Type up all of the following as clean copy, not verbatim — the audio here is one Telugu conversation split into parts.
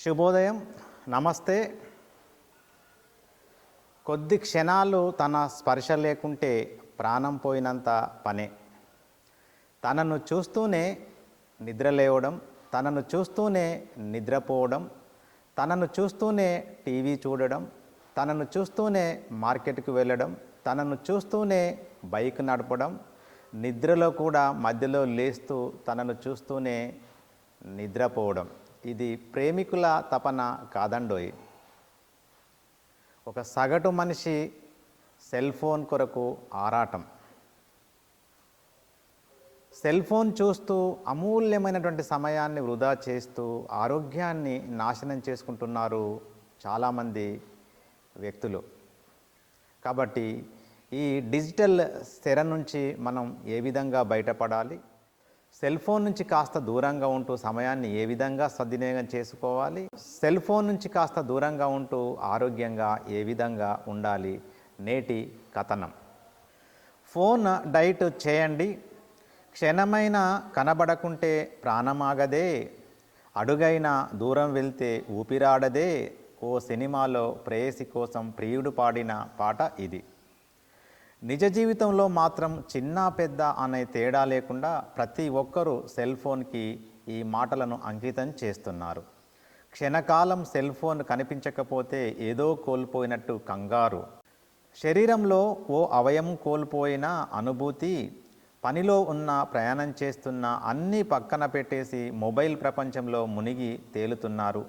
శుభోదయం, నమస్తే. కొద్ది క్షణాలు తన స్పర్శ లేకుంటే ప్రాణం పోయినంత పనే. తనను చూస్తూనే నిద్రలేవడం, తనను చూస్తూనే నిద్రపోవడం, తనను చూస్తూనే టీవీ చూడడం, తనను చూస్తూనే మార్కెట్కి వెళ్ళడం, తనను చూస్తూనే బైక్ నడపడం, నిద్రలో కూడా మధ్యలో లేస్తూ తనను చూస్తూనే నిద్రపోవడం. ఇది ప్రేమికుల తపన కాదండోయ్. ఒక సగటు మనిషి సెల్ ఫోన్ కొరకు ఆరాటం. సెల్ ఫోన్ చూస్తూ అమూల్యమైనటువంటి సమయాన్ని వృధా చేస్తూ ఆరోగ్యాన్ని నాశనం చేసుకుంటున్నారు చాలామంది వ్యక్తులు. కాబట్టి ఈ డిజిటల్ స్థిర నుంచి మనం ఏ విధంగా బయటపడాలి, సెల్ ఫోన్ నుంచి కాస్త దూరంగా ఉంటూ సమయాన్ని ఏ విధంగా సద్వినియోగం చేసుకోవాలి, సెల్ ఫోన్ నుంచి కాస్త దూరంగా ఉంటూ ఆరోగ్యంగా ఏ విధంగా ఉండాలి, నేటి కథనం. ఫోన్ డైట్ చేయండి, క్షణమైన కనబడకుంటే ప్రాణమాగదే, అడుగైనా దూరం వెళ్తే ఊపిరాడదే, ఓ సినిమాలో ప్రేయసి కోసం ప్రియుడు పాడిన పాట ఇది. నిజ జీవితంలో మాత్రం చిన్న పెద్ద అనే తేడా లేకుండా ప్రతి ఒక్కరూ సెల్ ఫోన్కి ఈ మాటలను అంకితం చేస్తున్నారు. క్షణకాలం సెల్ ఫోన్ కనిపించకపోతే ఏదో కోల్పోయినట్టు కంగారు, శరీరంలో ఓ అవయవం కోల్పోయిన అనుభూతి, పనిలో ఉన్న ప్రయాణం చేస్తున్న అన్నీ పక్కన పెట్టేసి మొబైల్ ప్రపంచంలో మునిగి తేలుతున్నారు.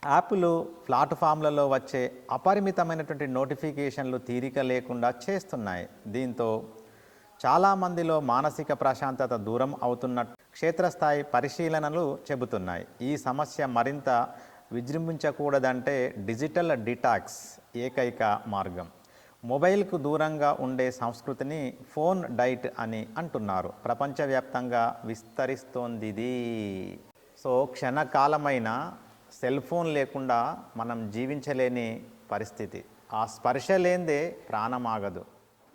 యాప్లు, ప్లాట్ఫామ్లలో వచ్చే అపరిమితమైనటువంటి నోటిఫికేషన్లు తీరిక లేకుండా చేస్తున్నాయి. దీంతో చాలామందిలో మానసిక ప్రశాంతత దూరం అవుతున్నట్టు క్షేత్రస్థాయి పరిశీలనలు చెబుతున్నాయి. ఈ సమస్య మరింత విజృంభించకూడదంటే డిజిటల్ డిటాక్స్ ఏకైక మార్గం. మొబైల్కు దూరంగా ఉండే సంస్కృతిని ఫోన్ డైట్ అని అంటున్నారు. ప్రపంచవ్యాప్తంగా విస్తరిస్తోంది. సో క్షణకాలమైన సెల్ ఫోన్ లేకుండా మనం జీవించలేని పరిస్థితి. ఆ స్పర్శ లేనిదే ప్రాణం ఆగదు.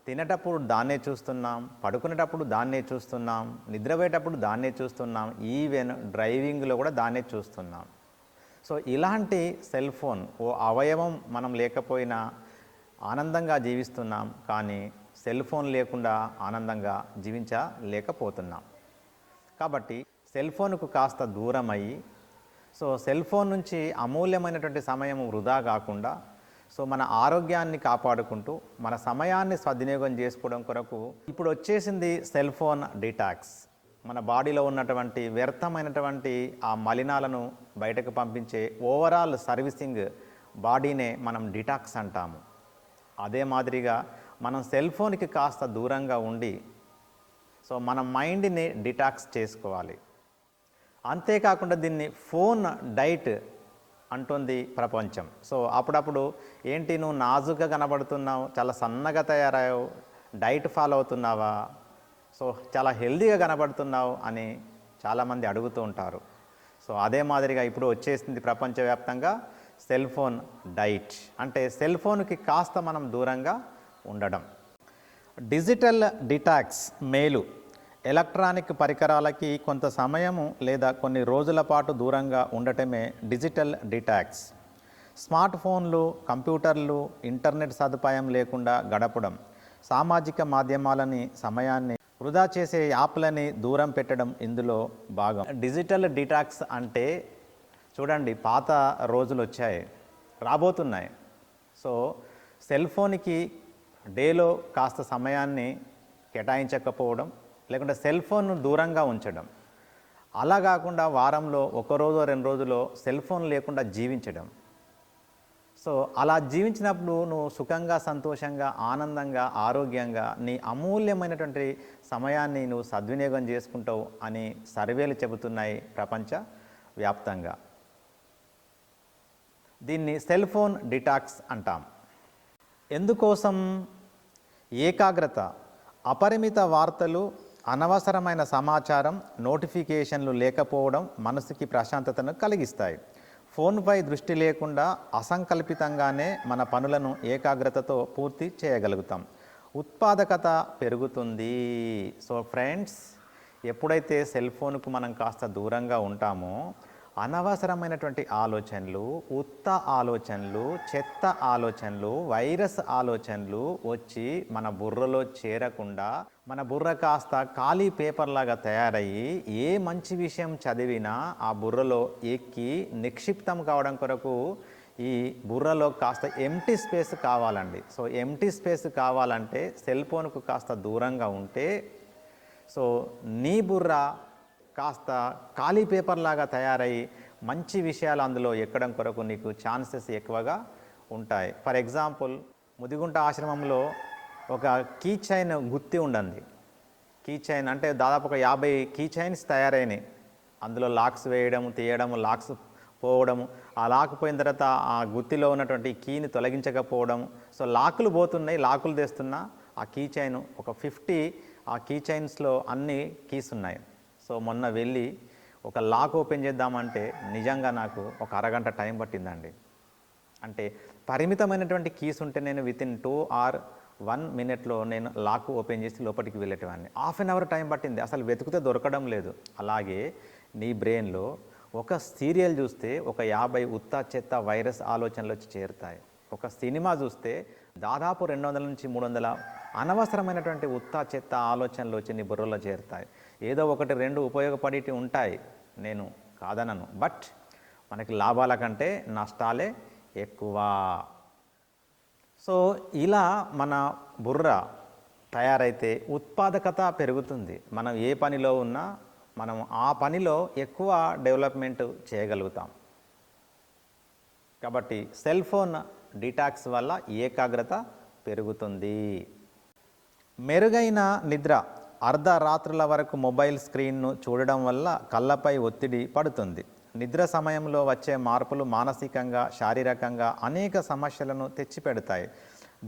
తినేటప్పుడు దాన్నే చూస్తున్నాం, పడుకునేటప్పుడు దాన్నే చూస్తున్నాం, నిద్రపోయేటప్పుడు దాన్నే చూస్తున్నాం, ఈవెన్ డ్రైవింగ్లో కూడా దాన్నే చూస్తున్నాం. సో ఇలాంటి సెల్ ఫోన్ ఓ అవయవం మనం లేకపోయినా ఆనందంగా జీవిస్తున్నాం, కానీ సెల్ ఫోన్ లేకుండా ఆనందంగా జీవించలేకపోతున్నాం. కాబట్టి సెల్ ఫోన్కు కాస్త దూరం అయ్యి, సో సెల్ ఫోన్ నుంచి అమూల్యమైనటువంటి సమయం వృధా కాకుండా, సో మన ఆరోగ్యాన్ని కాపాడుకుంటూ మన సమయాన్ని సద్వినియోగం చేసుకోవడం కొరకు ఇప్పుడు వచ్చేసింది సెల్ ఫోన్ డిటాక్స్. మన బాడీలో ఉన్నటువంటి వ్యర్థమైనటువంటి ఆ మలినాలను బయటకు పంపించే ఓవరాల్ సర్వీసింగ్ బాడీనే మనం డిటాక్స్ అంటాము. అదే మాదిరిగా మనం సెల్ ఫోన్కి కాస్త దూరంగా ఉండి సో మన మైండ్ని డిటాక్స్ చేసుకోవాలి. అంతేకాకుండా దీన్ని ఫోన్ డైట్ అంటుంది ప్రపంచం. సో అప్పుడప్పుడు ఏంటి నువ్వు నాజుగ్గా కనబడుతున్నావు, చాలా సన్నగా తయారయ్యావు, డైట్ ఫాలో అవుతున్నావా, సో చాలా హెల్దీగా కనబడుతున్నావు అని చాలామంది అడుగుతూ ఉంటారు. సో అదే మాదిరిగా ఇప్పుడు వచ్చేసింది ప్రపంచవ్యాప్తంగా సెల్ ఫోన్ డైట్. అంటే సెల్ ఫోన్కి కాస్త మనం దూరంగా ఉండడం. డిజిటల్ డిటాక్స్ మేలు. ఎలక్ట్రానిక్ పరికరాలకి కొంత సమయము లేదా కొన్ని రోజుల పాటు దూరంగా ఉండటమే డిజిటల్ డిటాక్స్. స్మార్ట్ ఫోన్లు, కంప్యూటర్లు, ఇంటర్నెట్ సదుపాయం లేకుండా గడపడం, సామాజిక మాధ్యమాలని, సమయాన్ని వృధా చేసే యాప్లని దూరం పెట్టడం ఇందులో భాగం. డిజిటల్ డిటాక్స్ అంటే చూడండి, పాత రోజులు వచ్చాయి, రాబోతున్నాయి. సో సెల్ ఫోన్కి డేలో కాస్త సమయాన్ని కేటాయించకపోవడం, లేకుంటే సెల్ ఫోన్ను దూరంగా ఉంచడం, అలా కాకుండా వారంలో ఒక రోజు 2 రోజులో సెల్ ఫోన్ లేకుండా జీవించడం. సో అలా జీవించినప్పుడు నువ్వు సుఖంగా, సంతోషంగా, ఆనందంగా, ఆరోగ్యంగా నీ అమూల్యమైనటువంటి సమయాన్ని నువ్వు సద్వినియోగం చేసుకుంటావు అని సర్వేలు చెబుతున్నాయి ప్రపంచ వ్యాప్తంగా. దీన్ని సెల్ ఫోన్ డిటాక్స్ అంటాం. ఎందుకోసం? ఏకాగ్రత. అపరిమిత వార్తలు, అనవసరమైన సమాచారం, నోటిఫికేషన్లు లేకపోవడం మనసుకి ప్రశాంతతను కలిగిస్తాయి. ఫోన్పై దృష్టి లేకుండా అసంకల్పితంగానే మన పనులను ఏకాగ్రతతో పూర్తి చేయగలుగుతాం. ఉత్పాదకత పెరుగుతుంది. సో ఫ్రెండ్స్, ఎప్పుడైతే సెల్ ఫోన్కు మనం కాస్త దూరంగా ఉంటామో అనవసరమైనటువంటి ఆలోచనలు, ఉత్త ఆలోచనలు, చెత్త ఆలోచనలు, వైరస్ ఆలోచనలు వచ్చి మన బుర్రలో చేరకుండా మన బుర్ర కాస్త ఖాళీ పేపర్లాగా తయారయ్యి ఏ మంచి విషయం చదివినా ఆ బుర్రలో ఎక్కి నిక్షిప్తం కావడం కొరకు ఈ బుర్రలో కాస్త ఎంటీ స్పేస్ కావాలండి. సో ఎంటీ స్పేస్ కావాలంటే సెల్ ఫోన్కు కాస్త దూరంగా ఉంటే సో నీ బుర్ర కాస్త ఖాళీ పేపర్ లాగా తయారై మంచి విషయాలు అందులో ఎక్కడం కొరకు నీకు ఛాన్సెస్ ఎక్కువగా ఉంటాయి. ఫర్ ఎగ్జాంపుల్, ముదిగుంట ఆశ్రమంలో ఒక కీ చైన్ గుత్తి ఉండండి. కీ చైన్ అంటే దాదాపు ఒక 50 కీ చైన్స్ తయారైనాయి. అందులో లాక్స్ వేయడం, తీయడం, లాక్స్ పోవడం, ఆ లాక్ పోయిన తర్వాత ఆ గుత్తిలో ఉన్నటువంటి కీని తొలగించకపోవడం. సో లాకులు పోతున్నాయి, లాకులు తెస్తున్నా ఆ కీ చైన్ ఒక 50 ఆ కీ చైన్స్లో అన్ని కీస్ ఉన్నాయి. సో మొన్న వెళ్ళి ఒక లాక్ ఓపెన్ చేద్దామంటే నిజంగా నాకు ఒక అరగంట టైం పట్టిందండి. అంటే పరిమితమైనటువంటి కీస్ ఉంటే నేను వితిన్ 2 ఆర్ 1 మినిట్లో నేను లాక్ ఓపెన్ చేసి లోపలికి వెళ్ళేటవాడిని. హాఫ్ అన్ అవర్ టైం పట్టింది, అసలు వెతికితే దొరకడం లేదు. అలాగే నీ బ్రెయిన్లో ఒక సీరియల్ చూస్తే ఒక 50 ఉత్త చెత్త వైరస్ ఆలోచనలు వచ్చి చేరుతాయి. ఒక సినిమా చూస్తే దాదాపు 200 నుంచి 300 అనవసరమైనటువంటి ఉత్త చెత్త ఆలోచనలు వచ్చి నీ బుర్రలో చేరుతాయి. ఏదో ఒకటి 2 ఉపయోగపడేటి ఉంటాయి, నేను కాదనను. బట్ మనకి లాభాల కంటే నష్టాలే ఎక్కువ. సో ఇలా మన బుర్ర తయారైతే ఉత్పాదకత పెరుగుతుంది. మనం ఏ పనిలో ఉన్నా మనం ఆ పనిలో ఎక్కువ డెవలప్మెంట్ చేయగలుగుతాం. కాబట్టి సెల్ ఫోన్ డిటాక్స్ వల్ల ఏకాగ్రత పెరుగుతుంది. మెరుగైన నిద్ర. అర్ధరాత్రుల వరకు మొబైల్ స్క్రీన్ను చూడడం వల్ల కళ్ళపై ఒత్తిడి పడుతుంది. నిద్ర సమయంలో వచ్చే మార్పులు మానసికంగా, శారీరకంగా అనేక సమస్యలను తెచ్చిపెడతాయి.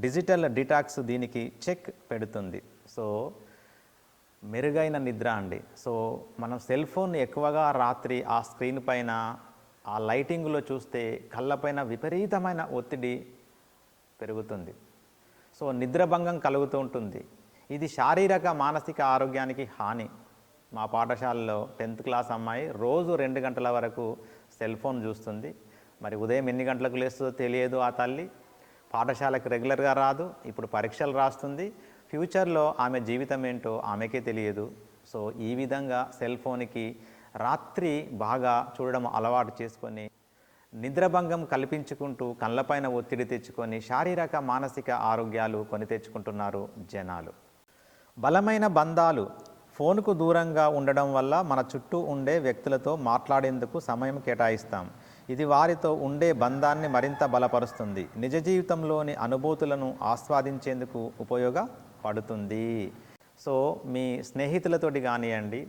డిజిటల్ డిటాక్స్ దీనికి చెక్ పెడుతుంది. సో మెరుగైన నిద్ర అండి. సో మనం సెల్ ఫోన్ ఎక్కువగా రాత్రి ఆ స్క్రీన్ పైన ఆ లైటింగ్లో చూస్తే కళ్ళపైన విపరీతమైన ఒత్తిడి పెరుగుతుంది. సో నిద్రభంగం కలుగుతూ ఉంటుంది. ఇది శారీరక మానసిక ఆరోగ్యానికి హాని. మా పాఠశాలలో 10th క్లాస్ అమ్మాయి రోజు 2 గంటల వరకు సెల్ ఫోన్ చూస్తుంది. మరి ఉదయం ఎన్ని గంటలకు లేస్తుందో తెలియదు ఆ తల్లి. పాఠశాలకు రెగ్యులర్గా రాదు, ఇప్పుడు పరీక్షలు రాస్తుంది. ఫ్యూచర్లో ఆమె జీవితం ఏంటో ఆమెకే తెలియదు. సో ఈ విధంగా సెల్ ఫోన్కి రాత్రి బాగా చూడడం అలవాటు చేసుకొని నిద్రభంగం కల్పించుకుంటూ కళ్ళపైన ఒత్తిడి తెచ్చుకొని శారీరక మానసిక ఆరోగ్యాలు కొని తెచ్చుకుంటున్నారు జనాలు. బలమైన బంధాలు. ఫోన్కు దూరంగా ఉండడం వల్ల మన చుట్టూ ఉండే వ్యక్తులతో మాట్లాడేందుకు సమయం కేటాయిస్తాం. ఇది వారితో ఉండే బంధాన్ని మరింత బలపరుస్తుంది. నిజ జీవితంలోని అనుభూతులను ఆస్వాదించేందుకు ఉపయోగపడుతుంది. సో మీ స్నేహితులతోటి కానివ్వండి,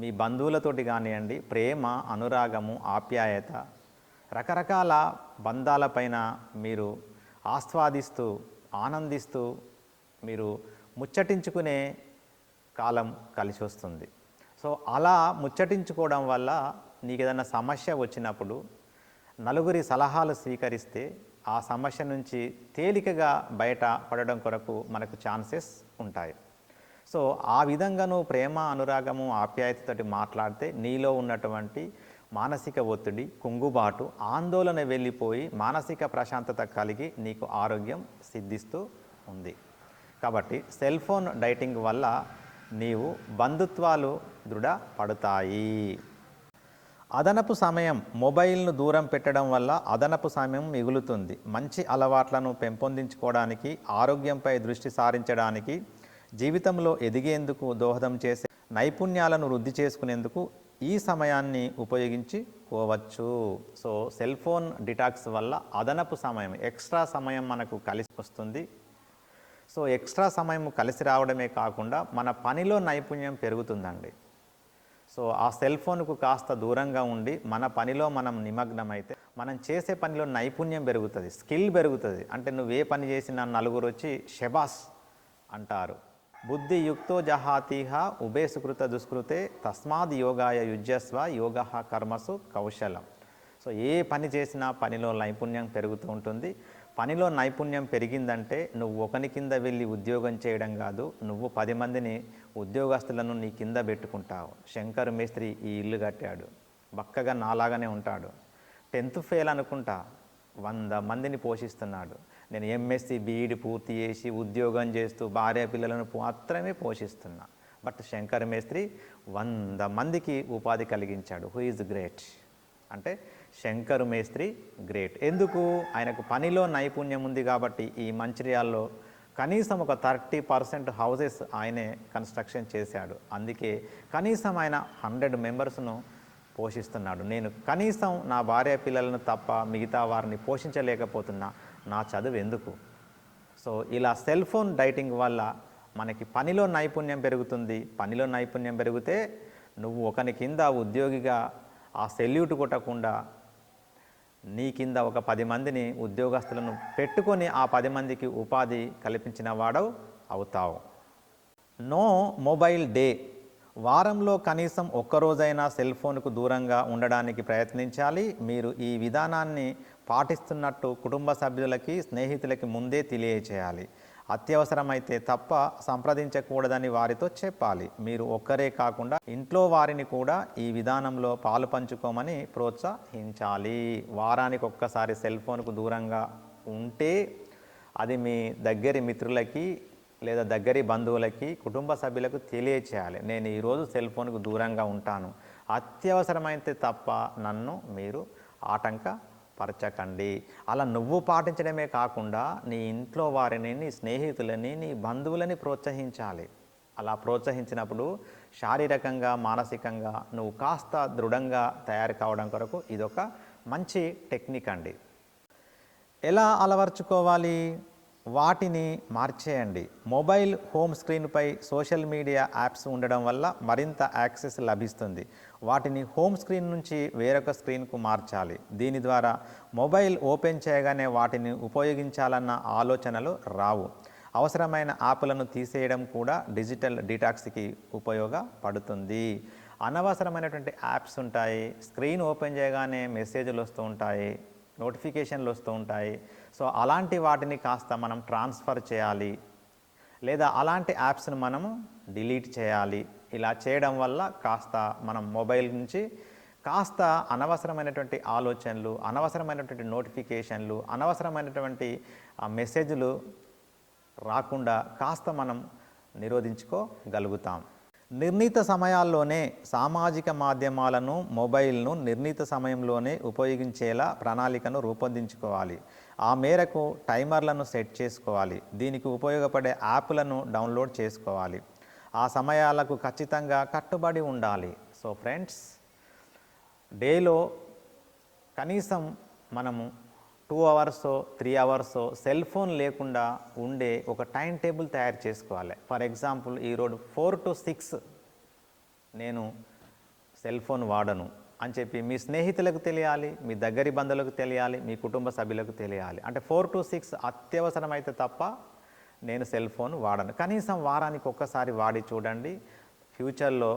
మీ బంధువులతోటి కానివ్వండి, ప్రేమ, అనురాగము, ఆప్యాయత, రకరకాల బంధాలపైన మీరు ఆస్వాదిస్తూ ఆనందిస్తూ మీరు ముచ్చటించుకునే కాలం కలిసి వస్తుంది. సో అలా ముచ్చటించుకోవడం వల్ల నీకు ఏదైనా సమస్య వచ్చినప్పుడు నలుగురి సలహాలు స్వీకరిస్తే ఆ సమస్య నుంచి తేలికగా బయట పడడం కొరకు మనకు ఛాన్సెస్ ఉంటాయి. సో ఆ విధంగా నువ్వు ప్రేమ, అనురాగము, ఆప్యాయతతోటి మాట్లాడితే నీలో ఉన్నటువంటి మానసిక ఒత్తిడి, కుంగుబాటు, ఆందోళన వెళ్ళిపోయి మానసిక ప్రశాంతత కలిగి నీకు ఆరోగ్యం సిద్ధిస్తూ ఉంది. కాబట్టి సెల్ ఫోన్ డైటింగ్ వల్ల నీవు బంధుత్వాలు దృఢపడతాయి. అదనపు సమయం. మొబైల్ను దూరం పెట్టడం వల్ల అదనపు సమయం మిగులుతుంది. మంచి అలవాట్లను పెంపొందించుకోవడానికి, ఆరోగ్యంపై దృష్టి సారించడానికి, జీవితంలో ఎదిగేందుకు దోహదం చేసే నైపుణ్యాలను వృద్ధి చేసుకునేందుకు ఈ సమయాన్ని ఉపయోగించుకోవచ్చు. సో సెల్ ఫోన్ డిటాక్స్ వల్ల అదనపు సమయం, ఎక్స్ట్రా సమయం మనకు కలిసి వస్తుంది. సో ఎక్స్ట్రా సమయం కలిసి రావడమే కాకుండా మన పనిలో నైపుణ్యం పెరుగుతుందండి. సో ఆ సెల్ ఫోన్కు కాస్త దూరంగా ఉండి మన పనిలో మనం నిమగ్నమైతే మనం చేసే పనిలో నైపుణ్యం పెరుగుతుంది, స్కిల్ పెరుగుతుంది. అంటే నువ్వు ఏ పని చేసినా నలుగురు వచ్చి శబాస్ అంటారు. బుద్ధి యుక్తో జహాతిహ ఉభే సుకృత దుష్కృతే తస్మాద్ యోగాయ యుజ్యస్వ యోగ కర్మసు కౌశలం. సో ఏ పని చేసినా పనిలో నైపుణ్యం పెరుగుతూ ఉంటుంది. పనిలో నైపుణ్యం పెరిగిందంటే నువ్వు ఒకని కింద వెళ్ళి ఉద్యోగం చేయడం కాదు, నువ్వు 10 మందిని ఉద్యోగస్తులను నీ కింద పెట్టుకుంటావు. శంకర్ మేస్త్రి ఈ ఇల్లు కట్టాడు, బక్కగా నాలాగానే ఉంటాడు. 10th ఫెయిల్ అనుకుంటా, 100 మందిని పోషిస్తున్నాడు. నేను ఎంఎస్సి బీఈడి పూర్తి చేసి ఉద్యోగం చేస్తూ భార్య పిల్లలను మాత్రమే పోషిస్తున్నా. బట్ శంకర్ మేస్త్రి 100 మందికి ఉపాధి కలిగించాడు. హూ ఈజ్ గ్రేట్ అంటే శంకర్ మేస్త్రి గ్రేట్. ఎందుకు? ఆయనకు పనిలో నైపుణ్యం ఉంది కాబట్టి ఈ మంచిర్యాలలో కనీసం ఒక 30% హౌసెస్ ఆయనే కన్స్ట్రక్షన్ చేశాడు. అందుకే కనీసం ఆయన 100 మెంబర్స్ను పోషిస్తున్నాడు. నేను కనీసం నా భార్య పిల్లలను తప్ప మిగతా వారిని పోషించలేకపోతున్నా, నా చదువు ఎందుకు? సో ఇలా సెల్ ఫోన్ డైటింగ్ వల్ల మనకి పనిలో నైపుణ్యం పెరుగుతుంది. పనిలో నైపుణ్యం పెరిగితే నువ్వు ఒకని కింద ఉద్యోగిగా ఆ సెల్యూట్ కొట్టకుండా నీ కింద ఒక 10 మందిని ఉద్యోగస్తులను పెట్టుకొని ఆ 10 మందికి ఉపాధి కల్పించిన వాడవు అవుతావు. No mobile day. వారంలో కనీసం ఒక్కరోజైనా సెల్ ఫోన్కు దూరంగా ఉండడానికి ప్రయత్నించాలి. మీరు ఈ విధానాన్ని పాటిస్తున్నట్టు కుటుంబ సభ్యులకి, స్నేహితులకి ముందే తెలియచేయాలి. అత్యవసరమైతే తప్ప సంప్రదించకూడదని వారితో చెప్పాలి. మీరు ఒక్కరే కాకుండా ఇంట్లో వారిని కూడా ఈ విధానంలో పాలు పంచుకోమని ప్రోత్సహించాలి. వారానికి ఒక్కసారి సెల్ ఫోన్కు దూరంగా ఉంటే అది మీ దగ్గరి మిత్రులకి లేదా దగ్గరి బంధువులకి, కుటుంబ సభ్యులకు తెలియచేయాలి. నేను ఈరోజు సెల్ ఫోన్కు దూరంగా ఉంటాను, అత్యవసరమైతే తప్ప నన్ను మీరు ఆటంకపరచకండి. అలా నువ్వు పాటించడమే కాకుండా నీ ఇంట్లో వారిని, నీ స్నేహితులని, నీ బంధువులని ప్రోత్సహించాలి. అలా ప్రోత్సహించినప్పుడు శారీరకంగా, మానసికంగా నువ్వు కాస్త దృఢంగా తయారు కావడం కొరకు ఇదొక మంచి టెక్నిక్ అండి. ఎలా అలవర్చుకోవాలి? వాటిని మార్చేయండి. మొబైల్ హోమ్ స్క్రీన్పై సోషల్ మీడియా యాప్స్ ఉండడం వల్ల మరింత యాక్సెస్ లభిస్తుంది. వాటిని హోమ్ స్క్రీన్ నుంచి వేరొక స్క్రీన్కు మార్చాలి. దీని ద్వారా మొబైల్ ఓపెన్ చేయగానే వాటిని ఉపయోగించాలన్న ఆలోచనలు రావు. అవసరమైన యాప్లను తీసేయడం కూడా డిజిటల్ డిటాక్స్కి ఉపయోగపడుతుంది. అనవసరమైనటువంటి యాప్స్ ఉంటాయి. స్క్రీన్ ఓపెన్ చేయగానే మెసేజ్లు వస్తూ ఉంటాయి, నోటిఫికేషన్లు వస్తూ ఉంటాయి. సో అలాంటి వాటిని కాస్త మనం ట్రాన్స్ఫర్ చేయాలి, లేదా అలాంటి యాప్స్ను మనము డిలీట్ చేయాలి. ఇలా చేయడం వల్ల కాస్త మనం మొబైల్ నుంచి కాస్త అనవసరమైనటువంటి ఆలోచనలు, అనవసరమైనటువంటి నోటిఫికేషన్లు, అనవసరమైనటువంటి మెసేజ్లు రాకుండా కాస్త మనం నిరోధించుకోగలుగుతాం. నిర్ణీత సమయాల్లోనే సామాజిక మాధ్యమాలను, మొబైల్ను నిర్ణీత సమయంలోనే ఉపయోగించేలా ప్రణాళికను రూపొందించుకోవాలి. ఆ మేరకు టైమర్లను సెట్ చేసుకోవాలి. దీనికి ఉపయోగపడే యాప్లను డౌన్లోడ్ చేసుకోవాలి. ఆ సమయాలకు ఖచ్చితంగా కట్టుబడి ఉండాలి. సో ఫ్రెండ్స్, డేలో కనీసం మనము 2 అవర్సో 3 అవర్సో సెల్ ఫోన్ లేకుండా ఉండే ఒక టైం టేబుల్ తయారు చేసుకోవాలి. ఫర్ ఎగ్జాంపుల్, ఈరోజు 4 to 6 నేను సెల్ ఫోన్ వాడను అని చెప్పి మీ స్నేహితులకు తెలియాలి, మీ దగ్గరి బంధువులకు తెలియాలి, మీ కుటుంబ సభ్యులకు తెలియాలి. అంటే 4 to 6 అత్యవసరమైతే తప్ప నేను సెల్ ఫోన్ వాడను. కనీసం వారానికి ఒక్కసారి వాడి చూడండి. ఫ్యూచర్లో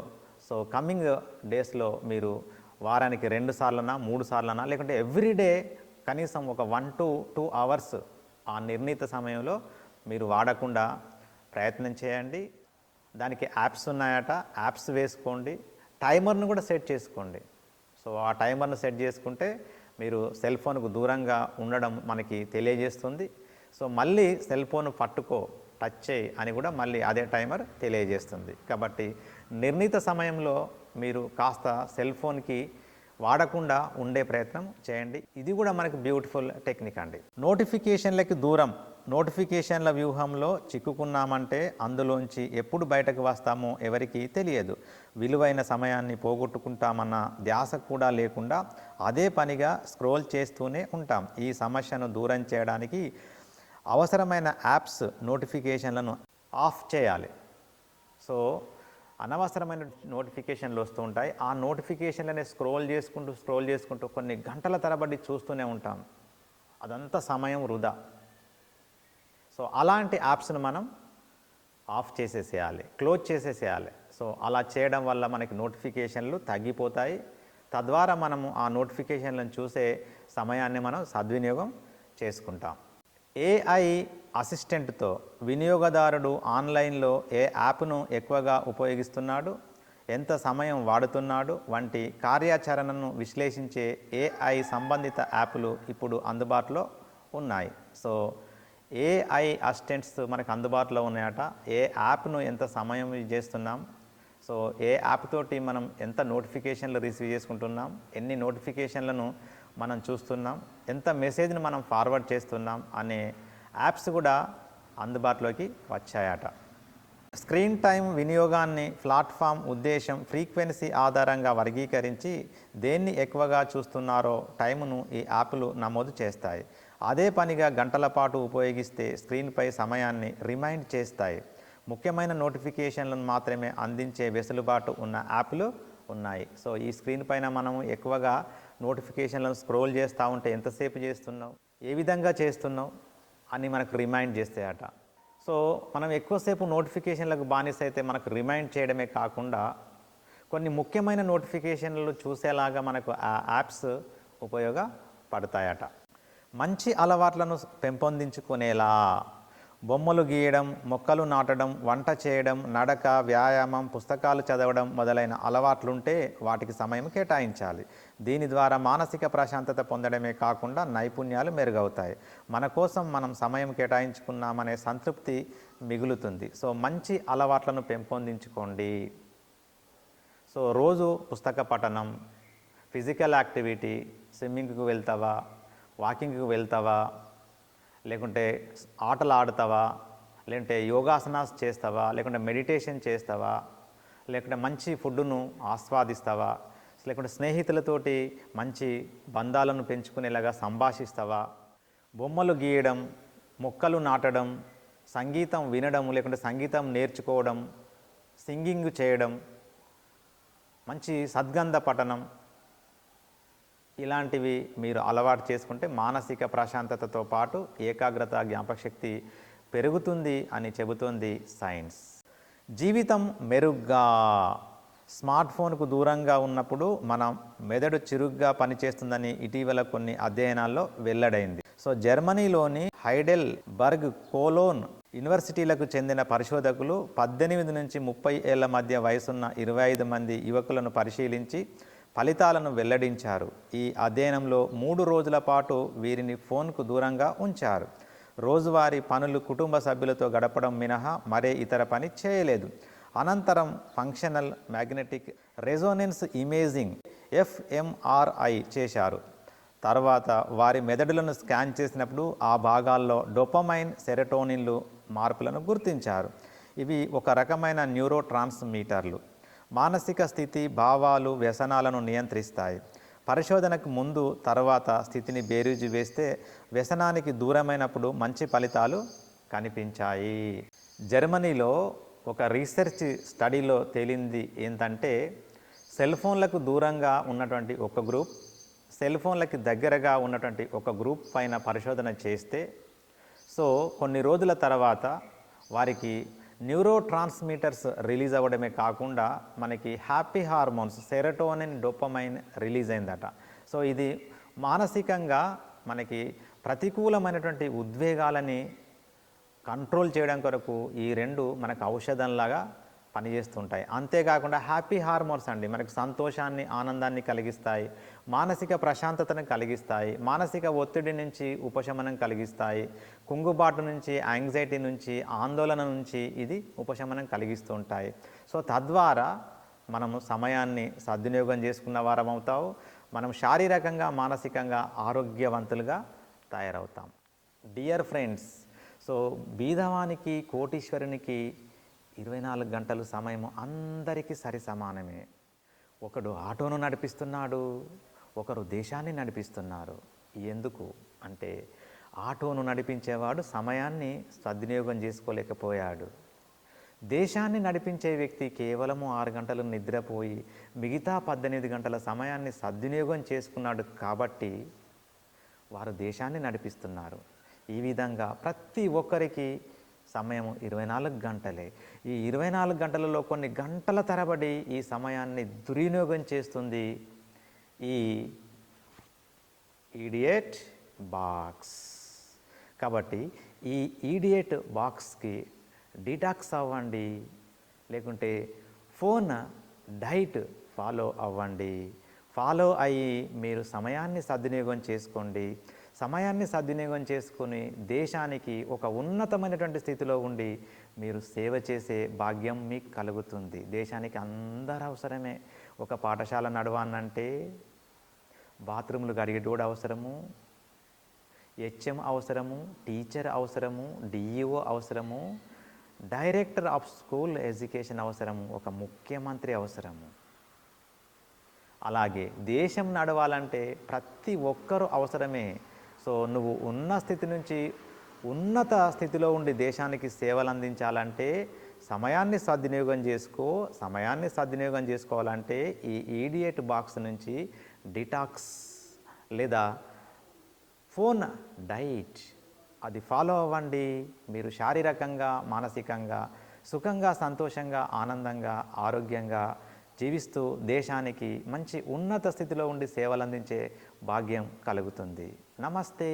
సో కమింగ్ డేస్లో మీరు వారానికి 2 సార్లనా 3 సార్లనా లేకుంటే ఎవ్రీడే కనీసం ఒక 1 to 2 అవర్స్ ఆ నిర్ణీత సమయంలో మీరు వాడకుండా ప్రయత్నం చేయండి. దానికి యాప్స్ ఉన్నాయట, యాప్స్ వేసుకోండి. టైమర్ను కూడా సెట్ చేసుకోండి. సో ఆ టైమర్ను సెట్ చేసుకుంటే మీరు సెల్ ఫోన్కు దూరంగా ఉండడం మనకి తెలియజేస్తుంది. సో మళ్ళీ సెల్ ఫోన్ పట్టుకో, టచ్ చేయి అని కూడా మళ్ళీ అదే టైమర్ తెలియజేస్తుంది. కాబట్టి నిర్ణీత సమయంలో మీరు కాస్త సెల్ ఫోన్కి వాడకుండా ఉండే ప్రయత్నం చేయండి. ఇది కూడా మనకు బ్యూటిఫుల్ టెక్నిక్ అండి. నోటిఫికేషన్లకి దూరం. నోటిఫికేషన్ల వ్యూహంలో చిక్కుకున్నామంటే అందులోంచి ఎప్పుడు బయటకు వస్తామో ఎవరికీ తెలియదు. విలువైన సమయాన్ని పోగొట్టుకుంటామన్న ధ్యాస కూడా లేకుండా అదే పనిగా స్క్రోల్ చేస్తూనే ఉంటాం. ఈ సమస్యను దూరం చేయడానికి అవసరమైన యాప్స్ నోటిఫికేషన్లను ఆఫ్ చేయాలి. సో అనవసరమైన నోటిఫికేషన్లు వస్తూ ఉంటాయి. ఆ నోటిఫికేషన్లనే స్క్రోల్ చేసుకుంటూ కొన్ని గంటల తరబడి చూస్తూనే ఉంటాం. అదంతా సమయం వృధా. సో అలాంటి యాప్స్ను మనం ఆఫ్ చేసేసేయాలి, క్లోజ్ చేసేసేయాలి. సో అలా చేయడం వల్ల మనకి నోటిఫికేషన్లు తగ్గిపోతాయి. తద్వారా మనము ఆ నోటిఫికేషన్లను చూసే సమయాన్ని మనం సద్వినియోగం చేసుకుంటాం. ఏఐ అసిస్టెంట్తో వినియోగదారుడు ఆన్లైన్లో ఏ యాప్ను ఎక్కువగా ఉపయోగిస్తున్నాడు, ఎంత సమయం వాడుతున్నాడు వంటి కార్యాచరణను విశ్లేషించే ఏఐ సంబంధిత యాప్లు ఇప్పుడు అందుబాటులో ఉన్నాయి. సో ఏఐ అసిస్టెంట్స్ మనకు అందుబాటులో ఉన్నాయట. ఏ యాప్ను ఎంత సమయం యూజ్ చేస్తున్నాం, సో ఏ యాప్ తోటి మనం ఎంత నోటిఫికేషన్లు రిసీవ్ చేసుకుంటున్నాం, ఎన్ని నోటిఫికేషన్లను మనం చూస్తున్నాం, ఎంత మెసేజ్ని మనం ఫార్వర్డ్ చేస్తున్నాం అనే యాప్స్ కూడా అందుబాటులోకి వచ్చాయట. స్క్రీన్ టైం వినియోగాన్ని ప్లాట్ఫామ్ ఉద్దేశం ఫ్రీక్వెన్సీ ఆధారంగా వర్గీకరించి దేన్ని ఎక్కువగా చూస్తున్నారో టైమును ఈ యాప్లు నమోదు చేస్తాయి. అదే పనిగా గంటల పాటు ఉపయోగిస్తే స్క్రీన్పై సమయాన్ని రిమైండ్ చేస్తాయి. ముఖ్యమైన నోటిఫికేషన్లను మాత్రమే అందించే వెసులుబాటు ఉన్న యాప్లు ఉన్నాయి. సో ఈ స్క్రీన్ పైన మనం ఎక్కువగా నోటిఫికేషన్లను స్క్రోల్ చేస్తూ ఉంటే ఎంతసేపు చేస్తున్నావు, ఏ విధంగా చేస్తున్నావు అని మనకు రిమైండ్ చేస్తాయట. సో మనం ఎక్కువసేపు నోటిఫికేషన్లకు బానిస అయితే మనకు రిమైండ్ చేయడమే కాకుండా కొన్ని ముఖ్యమైన నోటిఫికేషన్లు చూసేలాగా మనకు ఆ యాప్స్ ఉపయోగపడతాయట. మంచి అలవాట్లను పెంపొందించుకునేలా బొమ్మలు గీయడం, మొక్కలు నాటడం, వంట చేయడం, నడక, వ్యాయామం, పుస్తకాలు చదవడం మొదలైన అలవాట్లుంటే వాటికి సమయం కేటాయించాలి. దీని ద్వారా మానసిక ప్రశాంతత పొందడమే కాకుండా నైపుణ్యాలు మెరుగవుతాయి. మన కోసం మనం సమయం కేటాయించుకున్నామనే సంతృప్తి మిగులుతుంది. సో మంచి అలవాట్లను పెంపొందించుకోండి. సో రోజు పుస్తక పఠనం, ఫిజికల్ యాక్టివిటీ, స్విమ్మింగ్కి వెళ్తావా, వాకింగ్కి వెళ్తావా, లేకుంటే ఆటలు ఆడుతావా, లేకుంటే యోగాసనాస్ చేస్తావా, లేకుంటే మెడిటేషన్ చేస్తావా, లేకుంటే మంచి ఫుడ్డును ఆస్వాదిస్తావా, లేకుంటే స్నేహితులతోటి మంచి బంధాలను పెంచుకునేలాగా సంభాషిస్తావా, బొమ్మలు గీయడం, మొక్కలు నాటడం, సంగీతం వినడం, లేకుంటే సంగీతం నేర్చుకోవడం, సింగింగ్ చేయడం, మంచి సద్గంధ పఠనం, ఇలాంటివి మీరు అలవాటు చేసుకుంటే మానసిక ప్రశాంతతతో పాటు ఏకాగ్రత, జ్ఞాపకశక్తి పెరుగుతుంది అని చెబుతోంది సైన్స్. జీవితం మెరుగ్గా. స్మార్ట్ ఫోన్కు దూరంగా ఉన్నప్పుడు మన మెదడు చురుగ్గా పనిచేస్తుందని ఇటీవల కొన్ని అధ్యయనాల్లో వెల్లడైంది. సో జర్మనీలోని హైడెల్బర్గ్, కోలోన్ యూనివర్సిటీలకు చెందిన పరిశోధకులు 18 నుంచి 30 ఏళ్ల మధ్య వయసున్న 25 మంది యువకులను పరిశీలించి ఫలితాలను వెల్లడించారు. ఈ అధ్యయనంలో 3 రోజుల పాటు వీరిని ఫోన్కు దూరంగా ఉంచారు. రోజువారీ పనులు, కుటుంబ సభ్యులతో గడపడం మినహా మరే ఇతర పని చేయలేదు. అనంతరం functional magnetic Resonance imaging FMRI చేశారు. తర్వాత వారి మెదడులను స్కాన్ చేసినప్పుడు ఆ భాగాల్లో డోపమైన్, సెరటోనిన్లు మార్పులను గుర్తించారు. ఇవి ఒక రకమైన న్యూరో ట్రాన్స్మిటర్లు. మానసిక స్థితి, భావాలు, వ్యసనాలను నియంత్రిస్తాయి. పరిశోధనకు ముందు తర్వాత స్థితిని బేరీజు వేస్తే వ్యసనానికి దూరమైనప్పుడు మంచి ఫలితాలు కనిపించాయి. జర్మనీలో ఒక రీసెర్చ్ స్టడీలో తేలింది ఏంటంటే, సెల్ ఫోన్లకు దూరంగా ఉన్నటువంటి ఒక గ్రూప్, సెల్ ఫోన్లకి దగ్గరగా ఉన్నటువంటి ఒక గ్రూప్ పైన పరిశోధన చేస్తే సో కొన్ని రోజుల తర్వాత వారికి న్యూరో ట్రాన్స్మిటర్స్ రిలీజ్ అవ్వడమే కాకుండా మనకి happy hormones, serotonin, dopamine release అయిందట. సో ఇది మానసికంగా మనకి ప్రతికూలమైనటువంటి ఉద్వేగాలని కంట్రోల్ చేయడం కొరకు ఈ రెండు మనకు ఔషధంలాగా పనిచేస్తుంటాయి. అంతేకాకుండా హ్యాపీ హార్మోన్స్ అండి మనకు సంతోషాన్ని, ఆనందాన్ని కలిగిస్తాయి, మానసిక ప్రశాంతతను కలిగిస్తాయి, మానసిక ఒత్తిడి నుంచి ఉపశమనం కలిగిస్తాయి, కుంగుబాటు నుంచి, యాంగ్జైటీ నుంచి, ఆందోళన నుంచి ఇది ఉపశమనం కలిగిస్తూ ఉంటాయి. సో తద్వారా మనము సమయాన్ని సద్వినియోగం చేసుకున్న వారం అవుతావు. మనం శారీరకంగా, మానసికంగా ఆరోగ్యవంతులుగా తయారవుతాం. డియర్ ఫ్రెండ్స్, సో బీదవానికి, కోటీశ్వరునికి 24 గంటలు సమయం అందరికీ సరి సమానమే. ఒకడు ఆటోను నడిపిస్తున్నాడు, ఒకరు దేశాన్ని నడిపిస్తున్నారు. ఎందుకు అంటే ఆటోను నడిపించేవాడు సమయాన్ని సద్వినియోగం చేసుకోలేకపోయాడు. దేశాన్ని నడిపించే వ్యక్తి కేవలము 6 గంటలు నిద్రపోయి మిగతా 18 గంటల సమయాన్ని సద్వినియోగం చేసుకున్నాడు కాబట్టి వారు దేశాన్ని నడిపిస్తున్నారు. ఈ విధంగా ప్రతి ఒక్కరికి సమయం 24 గంటలే. ఈ 24 గంటలలో కొన్ని గంటల తరబడి ఈ సమయాన్ని దుర్వినియోగం చేస్తుంది ఈ ఈడియట్ బాక్స్. కాబట్టి ఈ ఈడియట్ బాక్స్కి డిటాక్స్ అవ్వండి, లేకుంటే ఫోన్ డైట్ ఫాలో అవ్వండి. ఫాలో అయ్యి మీరు సమయాన్ని సద్వినియోగం చేసుకోండి. సమయాన్ని సద్వినియోగం చేసుకొని దేశానికి ఒక ఉన్నతమైనటువంటి స్థితిలో ఉండి మీరు సేవ చేసే భాగ్యం మీకు కలుగుతుంది. దేశానికి అందరూ అవసరమే. ఒక పాఠశాల నడవాలంటే బాత్రూములు కడిగేటోడు అవసరము, హెచ్ఎం అవసరము, టీచర్ అవసరము, డిఈఓ అవసరము, డైరెక్టర్ ఆఫ్ స్కూల్ ఎడ్యుకేషన్ అవసరము, ఒక ముఖ్యమంత్రి అవసరము. అలాగే దేశం నడవాలంటే ప్రతి ఒక్కరూ అవసరమే. సో నువ్వు ఉన్న స్థితి నుంచి ఉన్నత స్థితిలో ఉండి దేశానికి సేవలు అందించాలంటే సమయాన్ని సద్వినియోగం చేసుకో. సమయాన్ని సద్వినియోగం చేసుకోవాలంటే ఈ ఈడియట్ బాక్స్ నుంచి డిటాక్స్ లేదా ఫోన్ డైట్ అది ఫాలో అవ్వండి. మీరు శారీరకంగా, మానసికంగా సుఖంగా, సంతోషంగా, ఆనందంగా, ఆరోగ్యంగా జీవిస్తూ దేశానికి మంచి ఉన్నత స్థితిలో ఉండి సేవలు అందించే భాగ్యం కలుగుతుంది. నమస్తే.